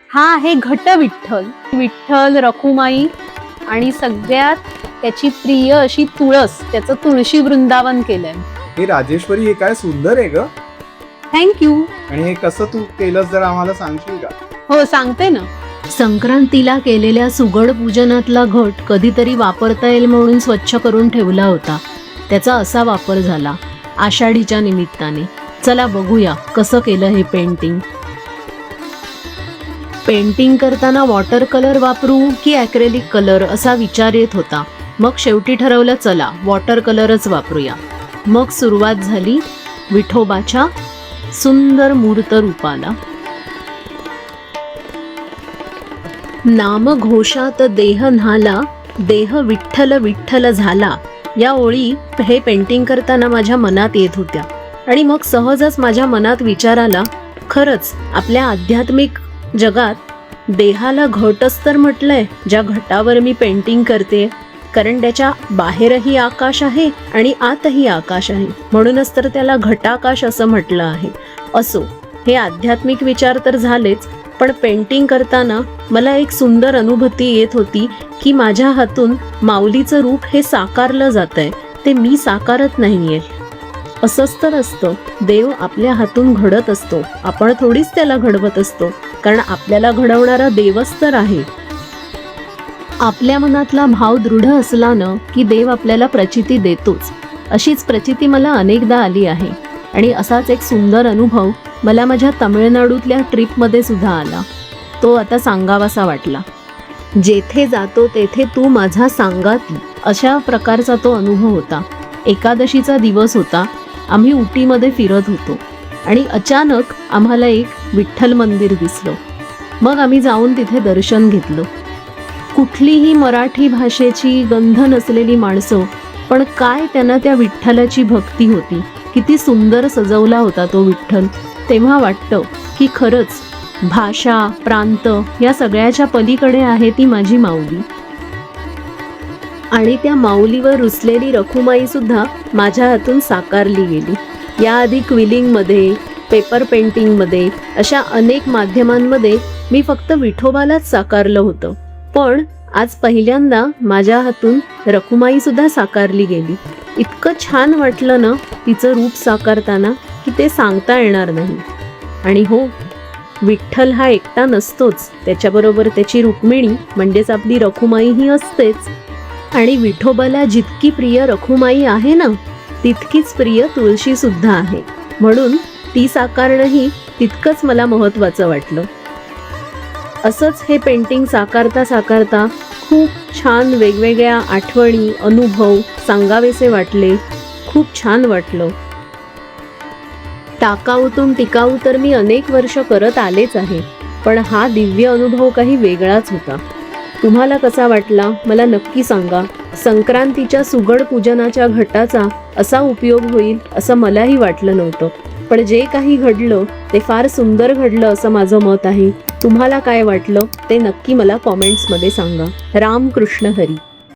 हा आहे घट विठ्ठल. विठ्ठल, रखुमाई आणि सगळ्यात त्याची प्रिय अशी तुळस, त्याचं तुळशी वृंदावन केलंय. हे राजेश्वरी, हे काय सुंदर आहे ग. थँक्यू. आणि हे कसं तू केलंस जरा आम्हाला सांगशील का? हो, सांगते ना. संक्रांतीला केलेल्या सुगड पूजनातला घट कधीतरी वापरता येईल म्हणून स्वच्छ करून ठेवला होता. त्याचा असा वापर झाला आषाढीच्या निमित्ताने. चला बघूया कसं केलं हे पेंटिंग. पेंटिंग करताना वॉटर कलर वापरू की ॲक्रेलिक कलर असा विचार येत होता. मग शेवटी ठरवलं चला वॉटर कलरच वापरूया. मग सुरुवात झाली विठोबाच्या सुंदर मूर्त रूपाला. नाम घोषात देह न्हाला, देह विठ्ठल विठ्ठल झाला, या ओळी हे पेंटिंग करताना माझ्या मनात येत होत्या. आणि मग सहजच माझ्या मनात विचार आला, खरंच आपल्या आध्यात्मिक जगात देहाला घटच तर म्हटलंय ज्या घटावर मी पेंटिंग करते. कारण त्याच्या बाहेरही आकाश आहे आणि आतही आकाश आहे, म्हणूनच तर त्याला घटाकाश असं म्हटलं आहे. असो, हे आध्यात्मिक विचार तर झालेच, पण पेंटिंग करताना मला एक सुंदर अनुभूती येत होती की माझ्या हातून माऊलीचं रूप हे साकारलं जातंय, ते मी साकारत नाहीये. असंच तर असतं, देव आपल्या हातून घडत असतो, आपण थोडीच त्याला घडवत असतो, कारण आपल्याला घडवणारा देवच तर आहे. आपल्या मनातला भाव दृढ असल्यानं की देव आपल्याला प्रचिती देतोच. अशीच प्रचिती मला अनेकदा आली आहे. आणि असाच एक सुंदर अनुभव मला माझ्या तामिळनाडूतल्या ट्रिपमध्ये सुद्धा आला. तो आता सांगावासा वाटला. जेथे जातो तेथे तू माझा सांगाती, अशा प्रकारचा तो अनुभव होता. एकादशीचा दिवस होता. आम्ही उटीमध्ये फिरत होतो आणि अचानक आम्हाला एक विठ्ठल मंदिर दिसलं. मग आम्ही जाऊन तिथे दर्शन घेतलं. कुठलीही मराठी भाषेची गंध नसलेली माणसं, पण काय त्यांना त्या विठ्ठलाची भक्ती होती. किती सुंदर सजवला होता तो विठ्ठल. तेव्हा वाटतं की खरंच भाषा, प्रांत या सगळ्याच्या पलीकडे आहे ती माझी माऊली. आणि त्या माऊलीवर रुसलेली रखुमाई सुद्धा माझ्या हातून साकारली गेली. याआधी क्विलिंगमध्ये, पेपर पेंटिंगमध्ये, अशा अनेक माध्यमांमध्ये मी फक्त विठोबालाच साकारलं होतं. पण आज पहिल्यांदा माझ्या हातून रखुमाई सुद्धा साकारली गेली. इतकं छान वाटलं ना तिचं रूप साकारताना की ते सांगता येणार नाही. आणि हो, विठ्ठल हा एकटा नसतोच, त्याच्याबरोबर त्याची रुक्मिणी म्हणजेच आपली रखुमाईही असतेच. आणि विठोबाला जितकी प्रिय रखुमाई आहे ना, तितकीच प्रिय तुळशी सुद्धा आहे. म्हणून ती साकारणंही तितकंच मला महत्त्वाचं वाटलं. असंच हे पेंटिंग साकारता साकारता खूप छान वेगवेगळ्या आठवणी, अनुभव सांगावेसे वाटले. खूप छान वाटलं. टाकाऊतून टिकाऊ तर मी अनेक वर्ष करत आलेच आहे, पण हा दिव्य अनुभव काही वेगळाच होता. तुम्हाला कसा वाटला मला नक्की सांगा. संक्रांतीच्या सुगड पूजनाच्या घटाचा असा उपयोग होईल असं मलाही वाटलं नव्हतं, पण जे काही घडलं ते फार सुंदर घडलं असं माझं मत आहे. तुम्हाला काय वाटलं ते नक्की मला कॉमेंट्समध्ये सांगा. राम कृष्ण हरी.